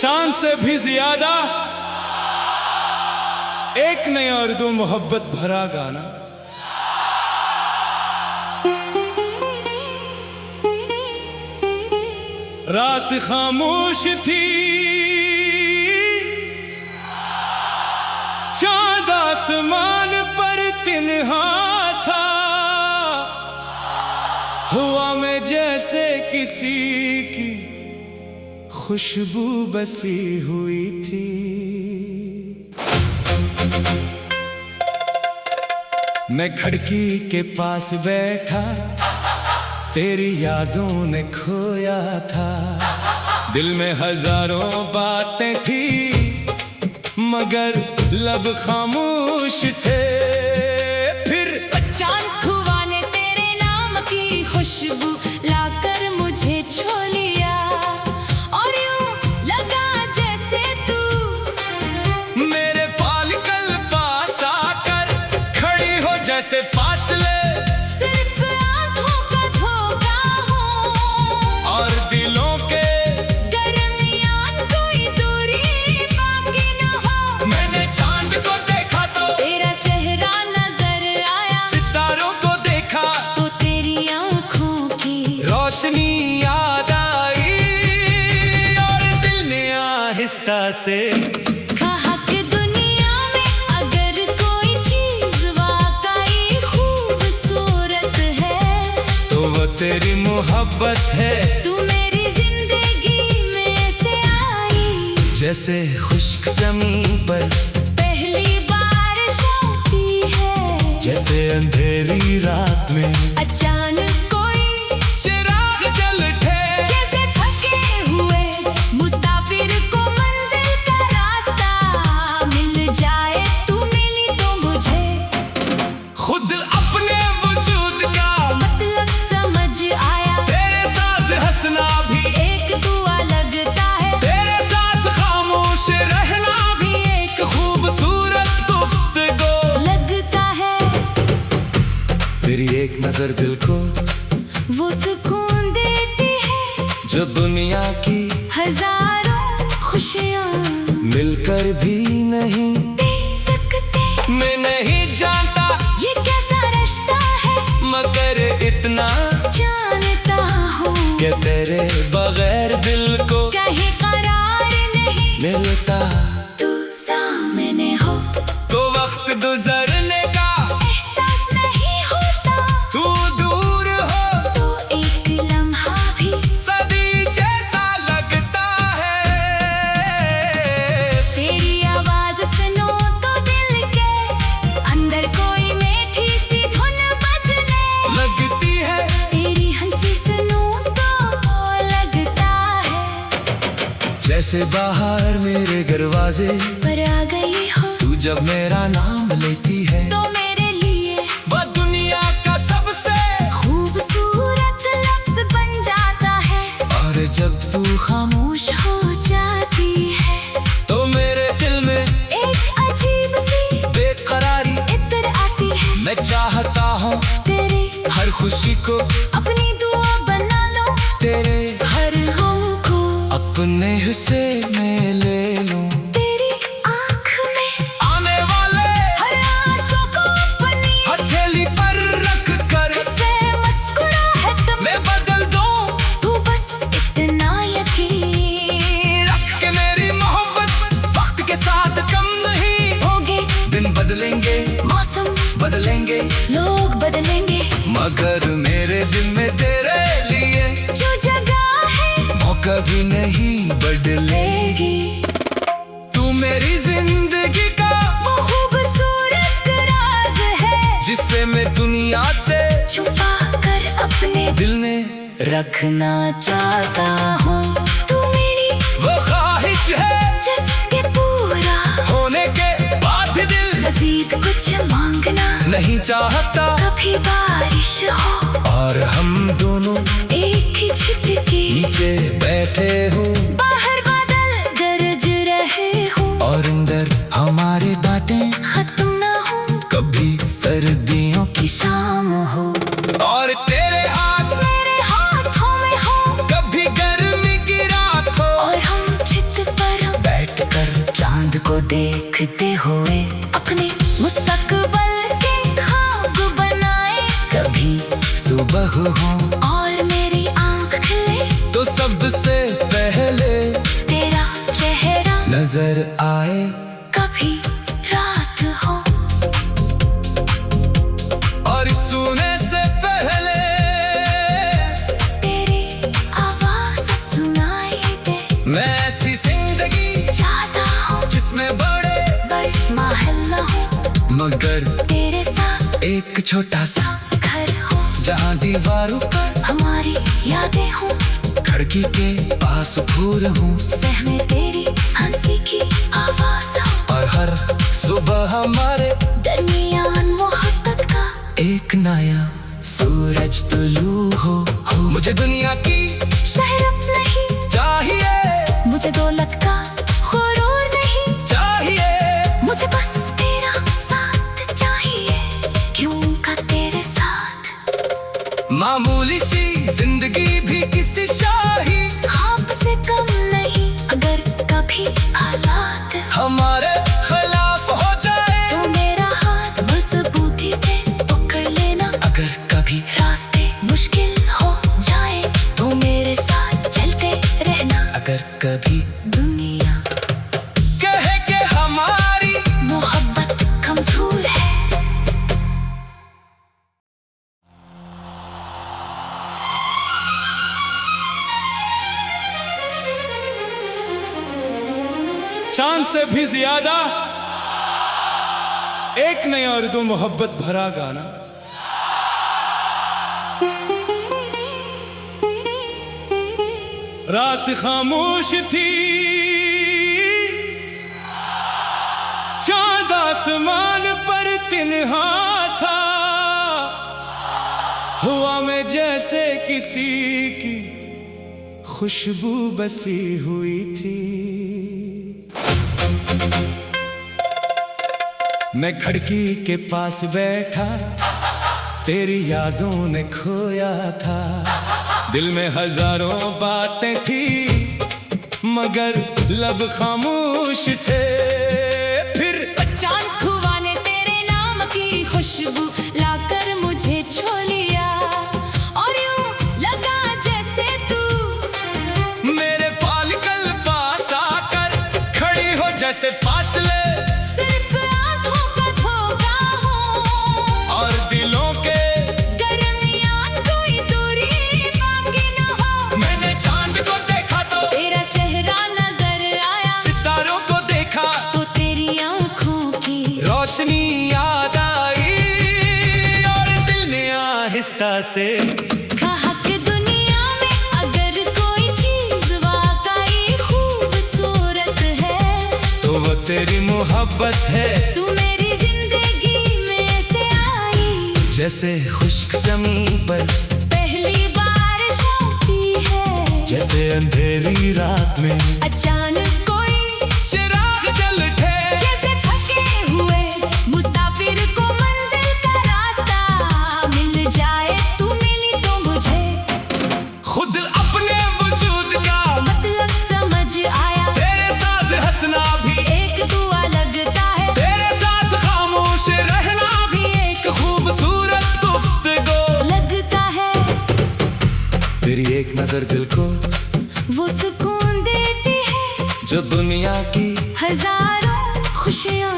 चांद से भी ज्यादा एक नए और दो मोहब्बत भरा गाना। रात खामोश थी, चांद आसमान पर तिन्हा था, हवा में जैसे किसी की खुशबू बसी हुई थी। मैं खिड़की के पास बैठा, तेरी यादों ने खोया था। दिल में हजारों बातें थी, मगर लब खामोश थे। फिर चांद हुआ ने तेरे नाम की खुशबू लाकर मुझे छो लिया, और यूं लगा जैसे तू मेरे पालकल पास आकर खड़ी हो, जैसे फासले सिर्फ आंखों का धोखा हो, और दिलों के दरमियान कोई दूरी बाकी न हो। मैंने चांद को देखा तो तेरा चेहरा नजर आया, सितारों को देखा तो तेरी आंखों की रोशनी याद आई, और दिल ने आहिस्ता से कहा कि दुनिया में अगर कोई चीज वाकई खूबसूरत है, तो वो तेरी मोहब्बत है। तू मेरी जिंदगी में से आई, जैसे खुश्क ज़मीं पर पहली बारिश होती है, जैसे अंधेरी रात में अचानक कोई चिराग जल उठे। जैसे थके हुए मुसाफिर को मंजिल का रास्ता मिल जाए। तू मिली तो मुझे खुद अपने वजूद का मतलब समझ आया, तेरे साथ हंसना भी, एक दुआ लगता है, तेरे साथ खामोश रहना भी एक खूबसूरत गुफ्तगू। लगता है। तेरी एक नजर दिल को वो सुकून देती है, जो दुनिया की हजारों खुशियाँ मिलकर भी नहीं दे सकते। मैं नहीं जानता ये कैसा रिश्ता है, मगर इतना जानता हूँ कि तेरे बगैर दिल को कहीं करार नहीं मिलता। तू सामने हो तो वक्त गुजरने का एहसास नहीं होता, तू दूर हो तो एक लम्हा भी सदी जैसा लगता है। तेरी आवाज सुनो तो दिल के अंदर कोई मीठी सी धुन बजने लगती है तेरी हंसी सुनो तो लगता है जैसे बाहर मेरे दरवाजे पर आ गई हो। तू जब मेरा नाम लेती है, तो मेरे लिए वह दुनिया का सबसे खूबसूरत लफ्ज बन जाता है, और जब तू खामोश हो जाती है तो मेरे दिल में एक अजीब सी बेकरारी इतर आती है। मैं चाहता हूँ तेरे हर खुशी को अपनी दुआ बना लो, तेरे हर गम को अपने हिस्से में ले लूं। तेरी आँख में आने वाले हर आंसू को अपनी हथेली पर रख कर से मुस्कुराहट में मैं बदल दूं, तू बस इतना यकीन रख के मेरी मोहब्बत वक्त के साथ कम नहीं होगे। दिन बदलेंगे, मौसम बदलेंगे, लोग बदलेंगे, मगर मेरे दिल में तेरे लिए जो जगह है मौका भी नहीं बदलेगी। तू मेरी जिंदगी का वो खूबसूरत राज है, जिससे मैं दुनिया से छुपा कर अपने दिल ने रखना चाहता हूँ। तू मेरी वो ख्वाहिश है जिसके पूरा होने के बाद भी दिल मजीद कुछ मांगना नहीं चाहता। कभी बारिश हो और हम दोनों एक ही छत के नीचे बैठे हो, बाहर बादल गरज रहे हो, और अंदर हमारी बातें खत्म ना हो, कभी सर्दियों की शाम हो, और तेरे हाथ मेरे हाथों में हो, कभी गर्मी की रात हो, और हम छत पर हूँ और मेरी आँख खिले तो सबसे पहले तेरा चेहरा नजर आए। कभी रात हो और सुने से पहले तेरी आवाज सुनाई दे। मैं ऐसी जिंदगी चाहता हूँ जिसमें बड़े बड़ महल हो मगर तेरे साथ एक छोटा सा घर हो जहाँ दीवारों पर हमारी यादें हो। खिड़की के पास फूल हूँ सहमे तेरी हंसी की आवाज हो और हर सुबह हमारे दरमियान मोहब्बत का एक नया सूरज तुलू हो। मुझे दुनिया की शहरत नहीं चाहिए, मुझे दौलत का गुरूर नहीं चाहिए। मुझे बस तेरा साथ चाहिए क्यों का तेरे साथ मामूली सी जिंदगी भी किसी शाही ख्वाब से कम नहीं। अगर कभी हालात हमारे खिलाफ हो जाए तो मेरा हाथ मजबूती से पकड़ लेना। अगर कभी रास्ते मुश्किल हो जाए तो मेरे साथ चलते रहना। अगर कभी दुनिया कहे कि हमारी मोहब्बत कमजोर है चांद से भी ज्यादा एक नया उर्दू मोहब्बत भरा गाना। रात खामोश थी, चांद आसमान पर तिन्हा था, हवा में जैसे किसी की खुशबू बसी हुई थी। मैं खिड़की के पास बैठा तेरी यादों ने खोया था। दिल में हजारों बातें थी मगर लब खामोश थे। फिर चांद हुआ ने तेरे नाम की खुशबू लाकर मुझे छो लिया और यूं लगा जैसे तू मेरे पालकल पास आकर खड़ी हो जैसे फासले सिर्फ आंखों का धोखा हो और दिलों के दरमियान कोई दूरी बाकी न हो। मैंने चांद को देखा तो तेरा चेहरा नजर आया सितारों को देखा तो तेरी आंखों की रोशनी याद आई और दिल ने आहिस्ता से कहा कि दुनिया में अगर कोई चीज वाकई खूबसूरत है तो वो तेरी मोहब्बत है। तू मेरी जिंदगी में से आई जैसे खुश्क जमीन पर पहली बारिश होती है। जैसे अंधेरी रात में अचानक कोई चिराग जल उठे। जैसे थके हुए मुसाफिर को मंजिल का रास्ता मिल जाए। तू मिली तो मुझे खुद अपने वजूद का मतलब समझ आया। तेरे साथ हंसना भी एक दुआ लगता है तेरे साथ खामोश रहना भी एक खूबसूरत गुफ्तगू। लगता है तेरी एक नजर दिल को वो सुकून देती है जो दुनिया की हजारों खुशियाँ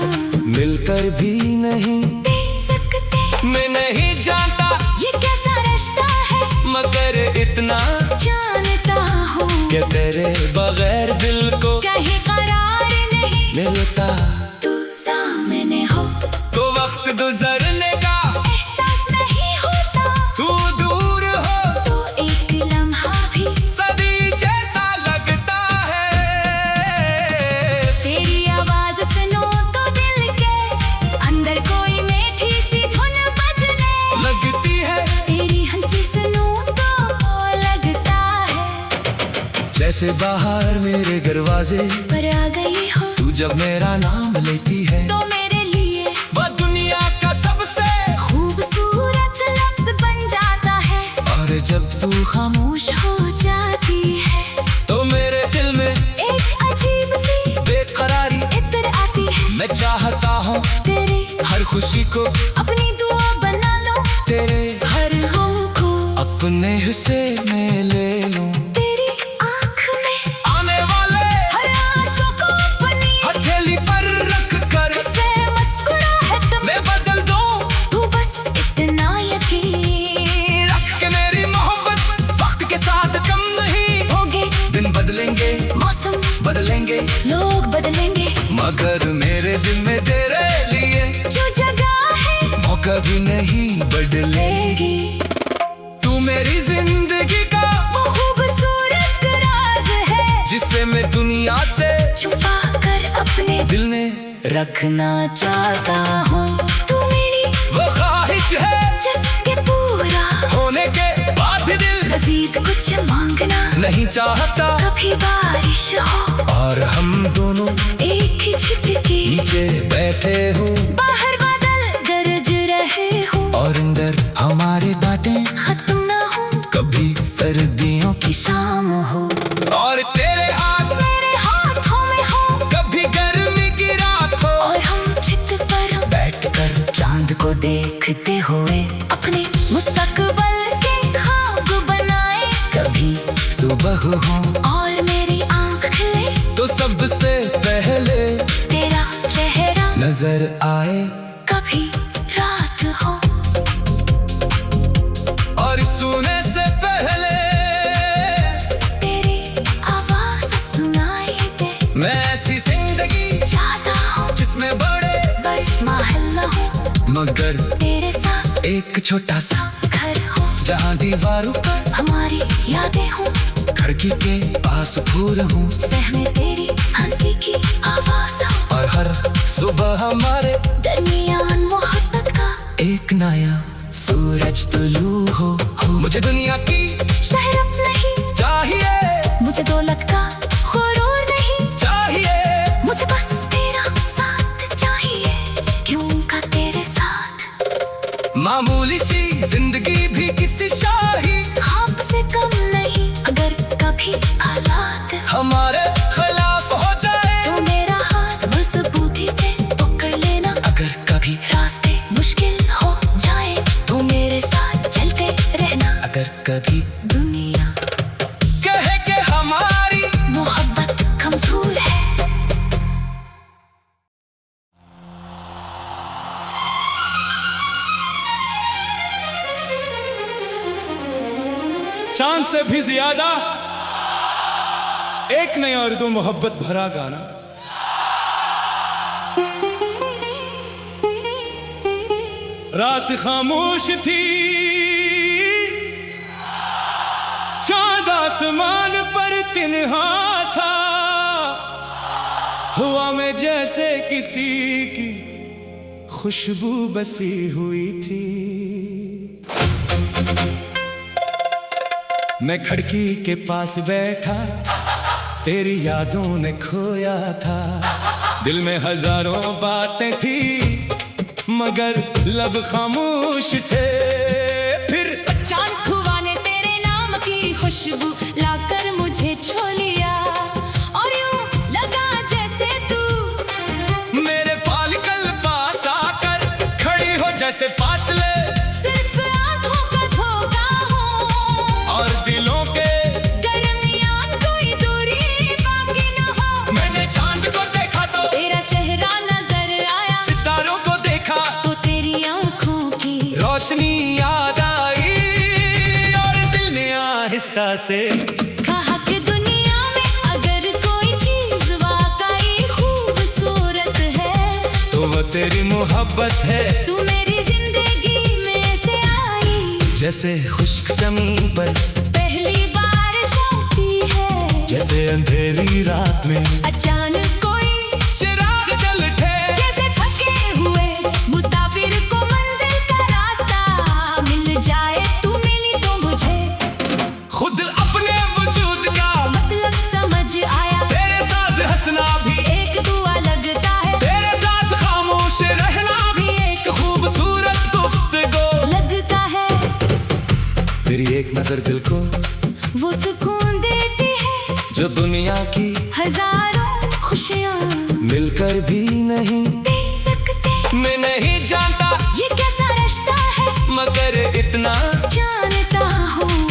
मिलकर भी नहीं दे सकते। मैं नहीं जानता ये कैसा रिश्ता है मगर इतना जानता हूँ कि तेरे बगैर दिल को कहीं करार नहीं मिलता। तू सामने हो तो वक्त गुजरने का एहसास नहीं होता तू दूर हो तो एक लम्हा भी सदी जैसा लगता है। तेरी आवाज सुनो तो दिल के अंदर कोई मीठी सी धुन बजने लगती है तेरी हंसी सुनो तो लगता है जैसे बाहर मेरे दरवाजे पर आ गई हो। तू जब मेरा नाम लेती है तो मेरे लिए वह दुनिया का सबसे खूबसूरत लफ्ज बन जाता है और जब तू खामोश हो जाती है तो मेरे दिल में एक अजीब सी बेकरारी इतर आती है। मैं चाहता हूँ तेरे हर खुशी को अपनी दुआ बना लो तेरे हर गम को अपने हिस्से में ले लूं। तेरी आँख में आने वाले हर आंसू को अपनी हथेली पर रख कर से मुस्कुराहट में मैं बदल दूं। तू बस इतना यकीन रख। कि मेरी मोहब्बत वक्त के साथ कम नहीं होगे दिन बदलेंगे, मौसम बदलेंगे, लोग बदलेंगे, मगर मेरे दिल में तेरे लिए जो जगह है मौका भी नहीं बदलेगी। तू मेरी जिंदगी का वो खूबसूरत राज है जिसे मैं दुनिया से छुपा कर अपने दिल ने रखना चाहता हूँ। तू मेरी वो ख्वाहिश है जिसके पूरा होने के बाद भी दिल मजीद कुछ मांगना नहीं चाहता। कभी बारिश हो और हम दोनों एक ही छत के नीचे बैठे हो, बाहर बादल गरज रहे हो और अंदर हमारे बातें खत्म ना हो, कभी सर्दियों की शाम हो और तेरे हाथ मेरे हाथों में हो, कभी गर्मी की रात हो, और हम छत पर बैठकर चांद को देखते हुए अपने मुस्तकबल के ख्वाब बनाए। कभी सुबह हो और मेरी आँख खिले तो सबसे पहले तेरा चेहरा नजर आए, कभी रात हो और सुने से पहले तेरी आवाज सुनाई दे। मैं ऐसी जिंदगी चाहता हूँ जिसमें बड़े महल हो मगर तेरे साथ एक छोटा सा घर हो, जहाँ दीवारों पर हमारी यादें हो, खिड़की के पास फूल हूँ, सहमे तेरी हंसी की आवाज हो, और हर सुबह हमारे दरमियान मोहब्बत का एक नया सूरज तुलू हो। मुझे दुनिया की शहरत नहीं चाहिए, मुझे दौलत का गुरूर नहीं चाहिए, मुझे बस तेरा साथ चाहिए, क्यों का तेरे साथ मामूली सी जिंदगी भी किसी शाही ख्वाब से कम नहीं। अगर कभी हालात हमारे खिलाफ हो जाए तो मेरा हाथ मजबूती से पकड़ लेना। अगर कभी रास्ते मुश्किल हो जाए तो मेरे साथ चलते रहना। अगर कभी दुनिया कहे कि हमारी मोहब्बत कमजोर है, चांद से भी ज्यादा एक नया उर्दू मोहब्बत भरा गाना। रात खामोश थी, चांद आसमान पर तिन्हा था, हवा में जैसे किसी की खुशबू बसी हुई थी। मैं खिड़की के पास बैठा, तेरी यादों ने खोया था, दिल में हजारों बातें थी मगर लब खामोश थे। फिर चांद हुआ ने तेरे नाम की खुशबू लाकर मुझे छो लिया, और यूं लगा जैसे तू मेरे पालकल पास आकर खड़ी हो, जैसे फासले सिर्फ आंखों का धोखा हो, और दिलों के दरमियान कोई दूरी बाकी न हो। मैंने चांद को देखा तो तेरा चेहरा नजर आया, सितारों को देखा तो तेरी आंखों की रोशनी याद आई, और दिल ने आहिस्ता से कहा कि दुनिया में अगर कोई चीज वाकई खूबसूरत है तो वो तेरी मोहब्बत है। तू मेरी जिंदगी में से आई, जैसे खुश्क ज़मीन पर पहली बारिश होती है, जैसे अंधेरी रात में अचानक कोई चिराग जल उठे, जैसे थके हुए मुसाफिर को मंजिल का रास्ता मिल जाए। तू मिली तो मुझे खुद अपने वजूद का मतलब समझ आया, तेरे साथ हंसना भी एक दुआ लगता है, तेरे साथ खामोश रहना भी एक खूबसूरत गुफ्तगू लगता है। तेरी एक नजर दिल को वो सुकून देती है जो दुनिया की हजारों खुशियाँ मिलकर भी नहीं दे सकते। मैं नहीं जानता ये कैसा रिश्ता है मगर इतना जानता हूँ,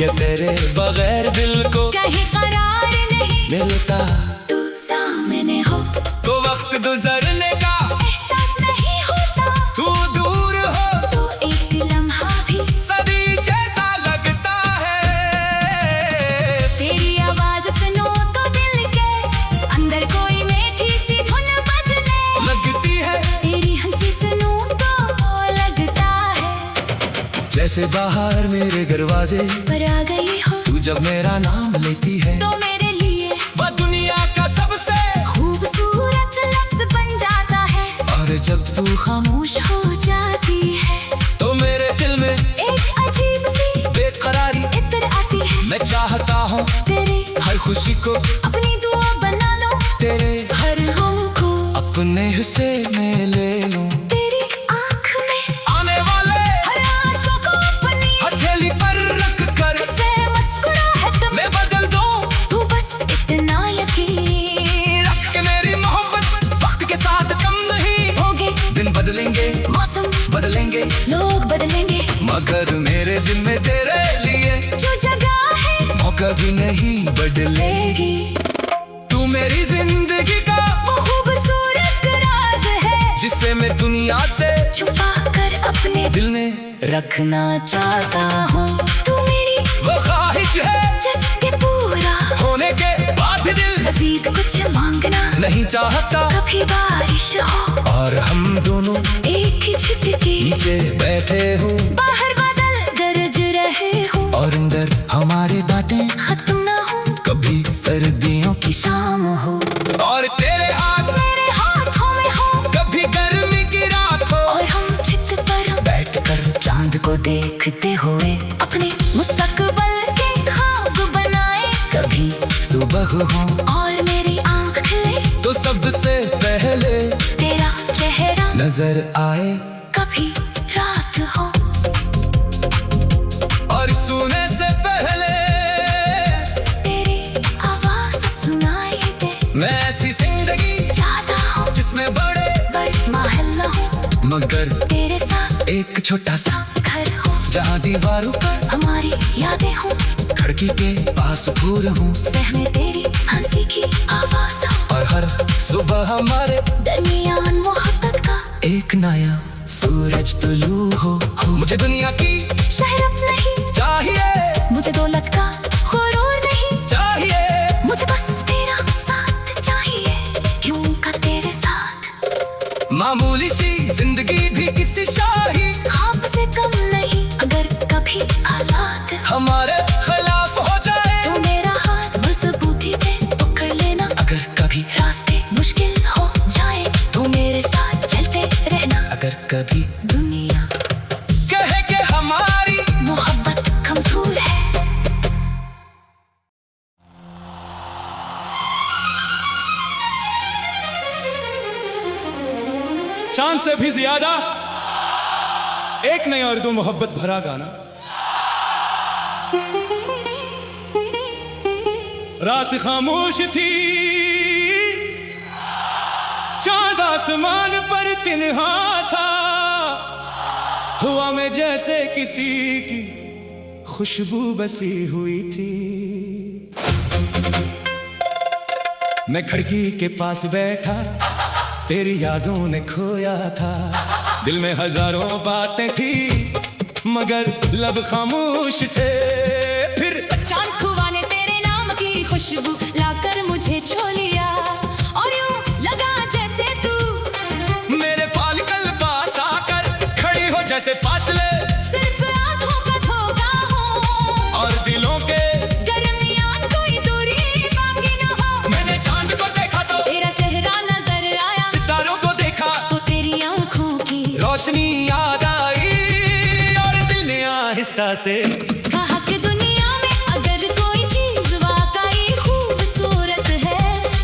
जैसे बाहर मेरे दरवाजे पर आ गई हो तू जब मेरा नाम लेती है तो मेरे लिए वह दुनिया का सबसे खूबसूरत लफ्ज बन जाता है। और जब तू खामोश हो जाती है तो मेरे दिल में एक अजीब सी बेकरारी इत्र आती है। मैं चाहता हूँ तेरे हर खुशी को अपनी दुआ बना लो, तेरे हर गम को अपने हिस्से में ले लूं। तेरी आँख में आने वाले हर आंसू को अपनी हथेली पर रख कर से मुस्कुराहट में मैं बदल दूं। तू बस इतना यकीन रख के मेरी मोहब्बत वक्त के साथ कम नहीं होगे। दिन बदलेंगे मौसम बदलेंगे लोग बदलेंगे, मगर मेरे दिल में तेरे लिए जो जगह है मौका भी नहीं बदलेगी। तू मेरी जिंदगी का वो खूबसूरत राज है जिसे मैं दुनिया से छुपा कर अपने दिल में रखना चाहता हूँ। तू मेरी वो ख्वाहिश है जिसके पूरा होने के बाद भी दिल मजीद कुछ मांगना नहीं चाहता। कभी बारिश हो और हम दोनों एक ही छत के नीचे बैठे हो बाहर बादल गरज रहे हो और अंदर हमारे बातें खत्म ना हो, कभी सर्दियों की शाम हो और तेरे हाथ मेरे हाथों में हो, कभी गर्मी की रात हो और हम छत पर बैठकर चांद को देखते हुए अपने मुस्तकबल के ख्वाब बनाए। कभी सुबह हो और मेरी आँख खिले तो सबसे पहले तेरा चेहरा नजर आए कभी रात हो और सुने से पहले तेरी आवाज सुनाई दे। मैं ऐसी जिंदगी चाहता हूँ जिसमें बड़े बड़ महल हो, मगर तेरे साथ एक छोटा सा घर हो, जहाँ दीवारों पर हमारी यादें हो, खिड़की के पास फूल हूँ सहमे तेरी हंसी की आवाज हो, और हर सुबह हमारे दरमियान मोहब्बत का एक नया सूरज तुलू हो। मुझे दुनिया की शहरत नहीं चाहिए, मुझे दौलत का गुरूर नहीं चाहिए मुझे बस तेरा साथ चाहिए, यूं का तेरे साथ। मामूली सी जिंदगी भी किसी शाही ख्वाब से कम नहीं अगर कभी हालात हमारे खिलाफ हो जाए तो मेरा हाथ मजबूती से पकड़ लेना। अगर कभी रास्ते मुश्किल हो जाए तो मेरे साथ चलते रहना। अगर कभी दुनिया कहे कि हमारी मोहब्बत कमजोर है, चांद से भी ज्यादा एक नया उर्दू मोहब्बत भरा गाना। रात खामोश थी, चांद आसमान पर तिन्हा था, हवा में जैसे किसी की खुशबू बसी हुई थी। मैं खिड़की के पास बैठा, तेरी यादों ने खोया था। दिल में हजारों बातें थी, मगर लब खामोश थे। फिर चांद खुआ ने तेरे नाम की खुशबू लाकर मुझे छो लिया, और यूं लगा जैसे तू मेरे पालकल पास आकर खड़ी हो, जैसे फासले सिर्फ आंखों का धोखा हो, और दिलों के दरमियान कोई दूरी बाकी न हो। मैंने चांद को देखा तो तेरा चेहरा नजर आया, सितारों को देखा तो तेरी आंखों की रोशनी याद आई, और दिल ने आहिस्ता से कहा कि दुनिया में अगर कोई चीज वाकई खूबसूरत है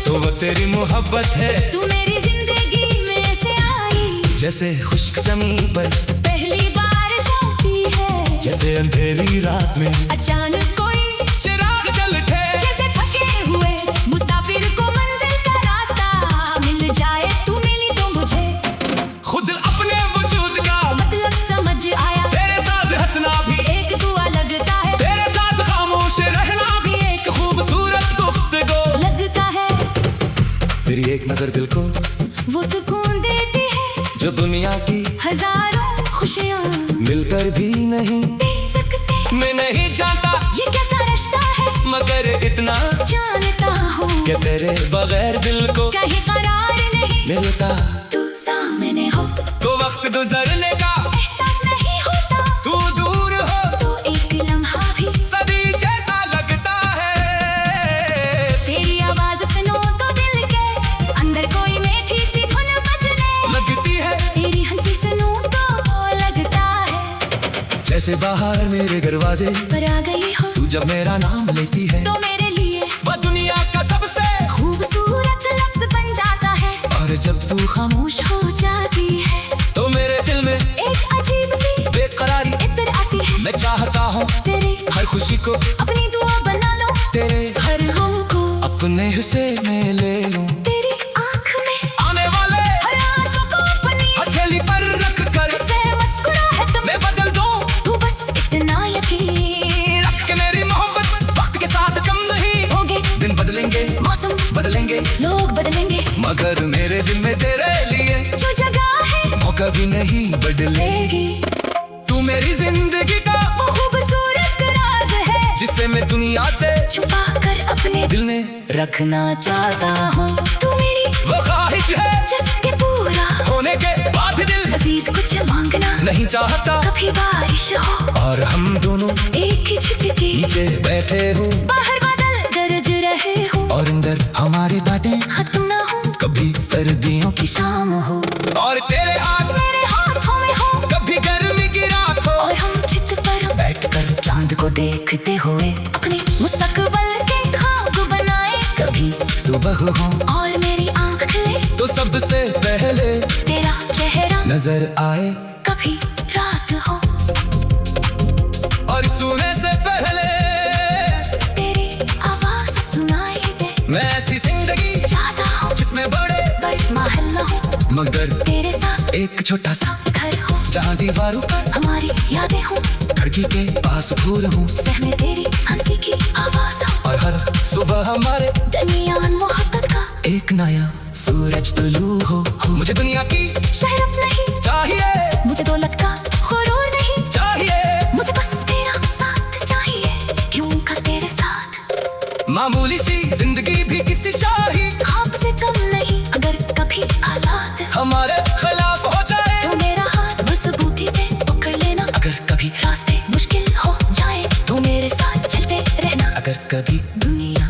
तो वो तेरी मोहब्बत है। तू मेरी जिंदगी में से आई, जैसे खुश्क ज़मीं पर पहली बारिश होती है, जैसे अंधेरी रात में अचानक कोई चिराग जल उठे। जैसे थके हुए मुसाफिर को मंजिल का रास्ता मिल जाए। तू मिली तो मुझे खुद अपने वजूद का मतलब समझ आया, तेरे साथ हंसना भी एक दुआ लगता है, तेरे साथ खामोश रहना भी एक खूबसूरत गुफ्तगू। लगता है तेरी एक नजर दिल को वो सुकून देती है, जो दुनिया की हजारों खुशियाँ मिलकर भी नहीं दे सकते। मैं नहीं जानता ये कैसा रिश्ता है, मगर इतना जानता हूँ कि तेरे बगैर दिल को कहीं करार नहीं मिलता। तू सामने हो तो वक्त गुजरने का एहसास नहीं होता, तू दूर जैसे बाहर मेरे दरवाजे पर आ गई हो तू जब मेरा नाम लेती है तो मेरे लिए वह दुनिया का सबसे खूबसूरत लफ्ज बन जाता है। और जब तू खामोश हो जाती है तो मेरे दिल में एक अजीब सी बेकरारी इतर आती है। मैं चाहता हूँ तेरी हर खुशी को अपनी दुआ बना लो, तेरे हर गम को अपने हिस्से में ले लूं। तेरी आँख में आने वाले हर आंसू को अपनी हथेली पर रख कर से मुस्कुराहट में मैं बदल दूं। तू बस इतना यकीन रख के मेरी मोहब्बत वक्त के साथ कम नहीं होगे। दिन बदलेंगे मौसम बदलेंगे लोग बदलेंगे, मगर मेरे दिल में तेरे लिए जो जगह है मौका भी नहीं बदलेगी। लेगी। तू मेरी जिंदगी का वो खूबसूरत राज है जिसे मैं दुनिया से छुपा कर अपने दिल ने रखना चाहता हूँ। तू मेरी वो ख्वाहिश है जिसके पूरा होने के बाद भी दिल मजीद कुछ मांगना नहीं चाहता। कभी बारिश हो और हम दोनों एक ही छत के नीचे बैठे हो, बाहर बादल गरज रहे हो और अंदर हमारी बातें खत्म ना हो, कभी सर्दियों की कि शाम हो और तेरे हाथ मेरे हाथों में हो, कभी गर्मी की रात हो। और हम छत पर बैठकर चांद को देखते हुए अपने मुस्तकबल के ख्वाब बनाए। कभी सुबह हो और मेरी आँख खिले तो सबसे पहले तेरा चेहरा नजर आए, कभी रात हो और सोने से पहले तेरी आवाज सुनाई दे। मैं ऐसी जिंदगी चाहता हूँ जिसमें बड़े बड़ महल हो, मगर तेरे साथ एक छोटा सा घर हो, जहाँ दीवारों पर हमारी यादें हो, खिड़की के पास फूल हूँ, सहमे तेरी हंसी की आवाज हो, और हर सुबह हमारे दरमियान मोहब्बत का एक नया सूरज तुलू हो। मुझे दुनिया की शहरत नहीं चाहिए, मुझे दौलत का गुरूर नहीं चाहिए, मुझे बस तेरा साथ चाहिए, यूं का तेरे साथ। मामूली सी जिंदगी भी किसी शाही ख्वाब से कम नहीं, अगर कभी हालात हमारे खिलाफ हो जाए तो मेरा हाथ मजबूती से पकड़ लेना। अगर कभी रास्ते मुश्किल हो जाए तो मेरे साथ चलते रहना। अगर कभी दुनिया